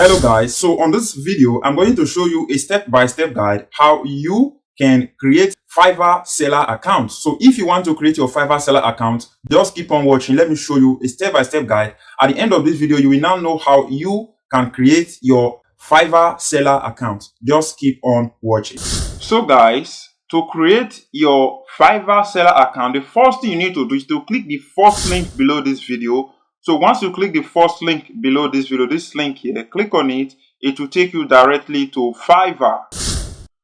Hello guys, so on this video I'm going to show you a step-by-step guide how you can create Fiverr seller account. So if you want to create your Fiverr seller account, just keep on watching. Let me show you a step-by-step guide. At the end of this video, you will now know how you can create your Fiverr seller account. Just keep on watching. So guys, to create your Fiverr seller account, the first thing you need to do is to click the first link below this video. So once you click the first link below this video, this link here, click on it, it will take you directly to Fiverr.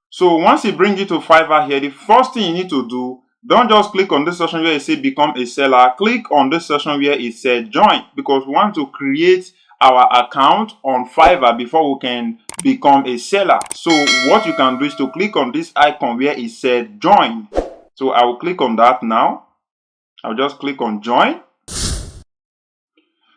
So once it brings you to Fiverr here, the first thing you need to do, don't just click on this section where it says become a seller. Click on this section where it says join, because we want to create our account on Fiverr before we can become a seller. So what you can do is to click on this icon where it said join. So I will click on that now. I'll just click on join.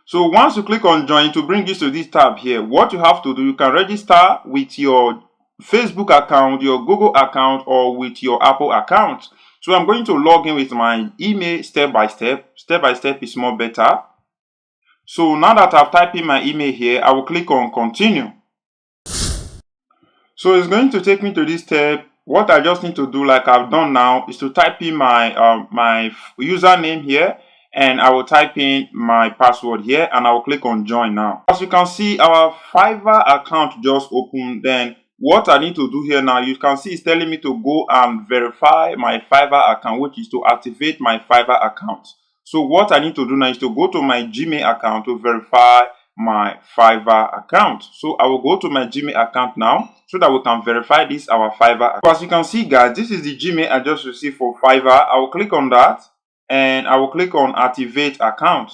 So once you click on join, to bring you to this tab here, what you have to do, you can register with your Facebook account, your Google account, or with your Apple account. So I'm going to log in with my email step by step. Step by step is more better. So now that I've typed in my email here, I will click on continue. So it's going to take me to this step. What I just need to do, like I've done now, is to type in my username here, and I will type in my password here, and I will click on join now. As you can see, our Fiverr account just opened. Then what I need to do here now, you can see it's telling me to go and verify my Fiverr account, which is to activate my Fiverr account. So what I need to do now is to go to my Gmail account to verify my Fiverr account. So I will go to my Gmail account now so that we can verify this our Fiverr account. So as you can see guys, this is the Gmail I just received for Fiverr. I will click on that and I will click on activate account.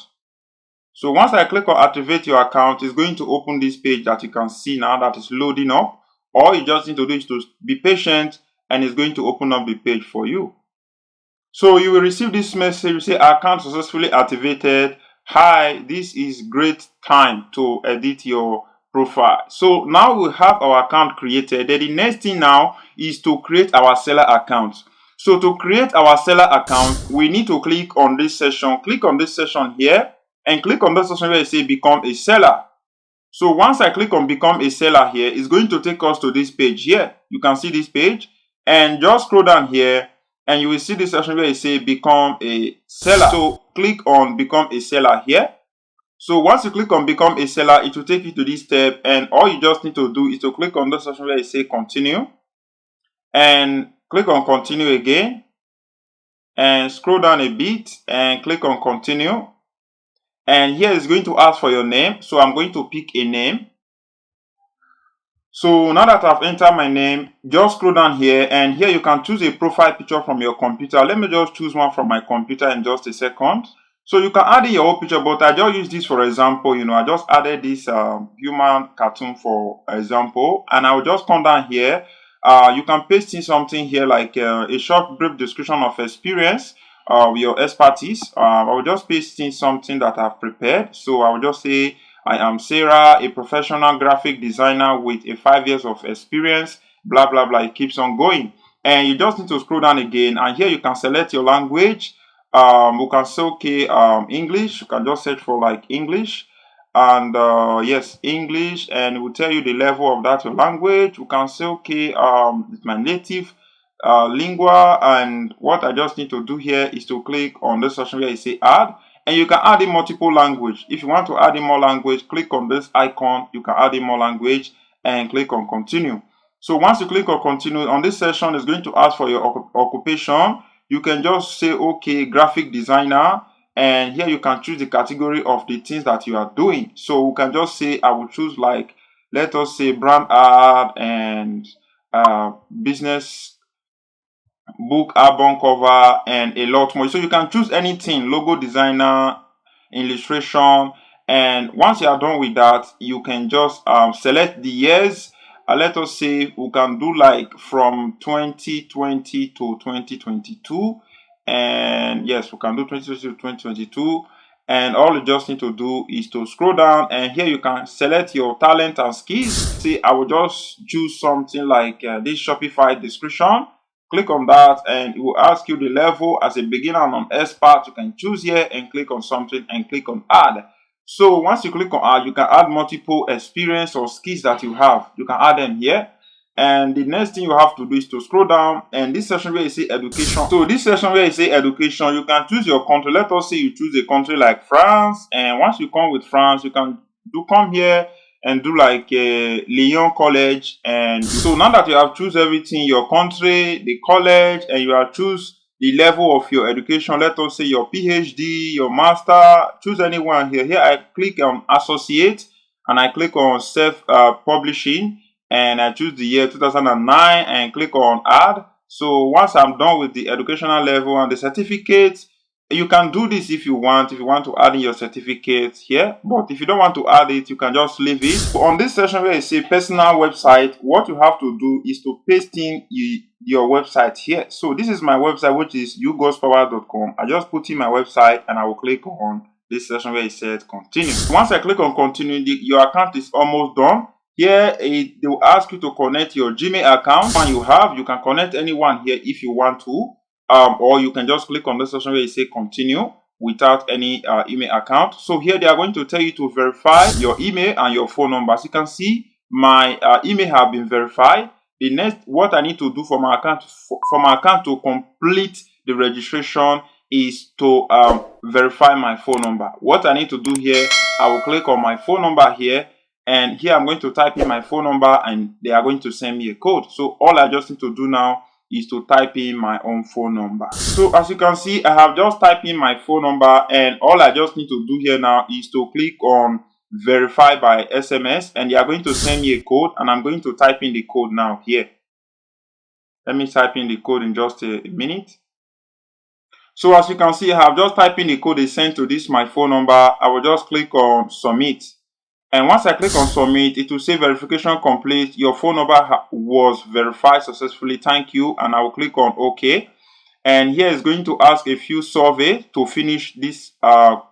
So once I click on activate your account, it's going to open this page that you can see now that is loading up. All you just need to do is to be patient, and it's going to open up the page for you. So you will receive this message, you say account successfully activated. Hi, this is great time to edit your profile. So now we have our account created. Then the next thing now is to create our seller account. So to create our seller account, we need to click on this section. Click on this section here and click on this section where it says become a seller. So once I click on become a seller here, it's going to take us to this page here. You can see this page, and just scroll down here and you will see this section where it says become a seller. So click on become a seller here. So once you click on become a seller, it will take you to this step, and all you just need to do is to click on this section where it says continue, and click on continue again, and scroll down a bit and click on continue. And here it's going to ask for your name, so I'm going to pick a name. So now that I've entered my name, just scroll down here, and here you can choose a profile picture from your computer. Let me just choose one from my computer in just a second. So you can add in your own picture, but I just use this for example. I just added this human cartoon for example, and I will just come down here. You can paste in something here like a short brief description of experience, your expertise. I will just paste in something that I've prepared. So I will just say, I am Sarah, a professional graphic designer with 5 years of experience, blah, blah, blah. It keeps on going. And you just need to scroll down again. And here you can select your language. We can say, okay, English. You can just search for like English. And yes, English. And it will tell you the level of that language. You can say, okay, it's my native lingua. And what I just need to do here is to click on this section where you say add. And you can add in multiple language. If you want to add in more language, click on this icon. You can add in more language and click on continue. So once you click on continue, on this session, it's going to ask for your occupation. You can just say, okay, graphic designer. And here you can choose the category of the things that you are doing. So we can just say, I will choose like, let us say brand art and business book, album cover, and a lot more. So you can choose anything, logo designer, illustration, and once you are done with that, you can just select the years. Let us say we can do like from 2020 to 2022, and yes, we can do 2020 to 2022. And all you just need to do is to scroll down, and here you can select your talent and skills. See, I will just choose something like this Shopify description. Click on that, and it will ask you the level as a beginner and an expert. You can choose here and click on something and click on add. So once you click on add, you can add multiple experience or skills that you have. You can add them here. And the next thing you have to do is to scroll down, and this section where you say education. So this section where you say education, you can choose your country. Let us say you choose a country like France, and once you come with France, you can come here and do like Lyon College. And so now that you have choose everything, your country, the college, and you have choose the level of your education, let us say your PhD, your master, choose anyone here. Here I click on associate, and I click on self publishing, and I choose the year 2009 and click on add. So once I'm done with the educational level and the certificate, you can do this if you want to add in your certificate here, but if you don't want to add it, you can just leave it. So on this section where you say personal website, what you have to do is to paste in your website here. So this is my website, which is yougospower.com. I just put in my website and I will click on this section where it says continue. Once I click on continue, your account is almost done. Here they will ask you to connect your Gmail account. One you have, you can connect anyone here if you want to, or you can just click on the section where you say continue without any email account. So here they are going to tell you to verify your email and your phone number. As you can see, my email have been verified. The next, what I need to do for my account to complete the registration is to verify my phone number. What I need to do here, I will click on my phone number here, and here I'm going to type in my phone number, and they are going to send me a code. So all I just need to do now is to type in my own phone number. So as you can see, I have just typed in my phone number, and all I just need to do here now is to click on verify by SMS, and they are going to send me a code, and I'm going to type in the code now here. Let me type in the code in just a minute. So as you can see, I have just typed in the code they sent to this my phone number. I will just click on submit. And once I click on submit, it will say verification complete. Your phone number was verified successfully. Thank you. And I will click on OK. And here is going to ask a few survey to finish this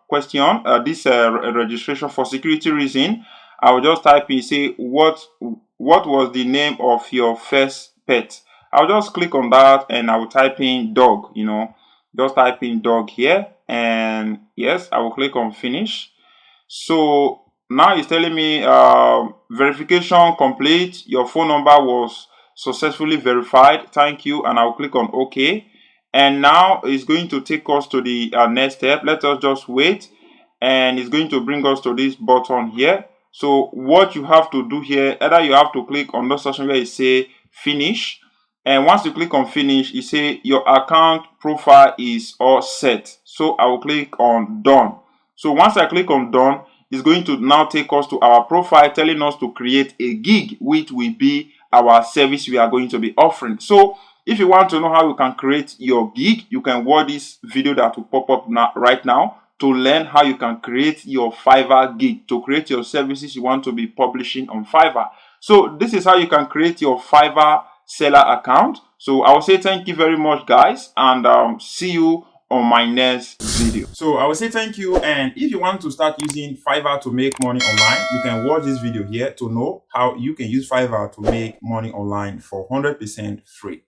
question, this registration. For security reason, I will just type in, say, what was the name of your first pet? I'll just click on that, and I will type in dog, just type in dog here. And yes, I will click on finish. So now it's telling me verification complete. Your phone number was successfully verified. Thank you. And I'll click on OK. And now it's going to take us to the next step. Let us just wait. And it's going to bring us to this button here. So what you have to do here, either you have to click on the section where it say finish. And once you click on finish, it say your account profile is all set. So I will click on done. So once I click on done, it's going to now take us to our profile, telling us to create a gig, which will be our service we are going to be offering. So if you want to know how you can create your gig, you can watch this video that will pop up right now to learn how you can create your Fiverr gig, to create your services you want to be publishing on Fiverr. So this is how you can create your Fiverr seller account. So I will say thank you very much, guys, and see you on my next video. So I will say thank you, and if you want to start using Fiverr to make money online, you can watch this video here to know how you can use Fiverr to make money online for 100% free.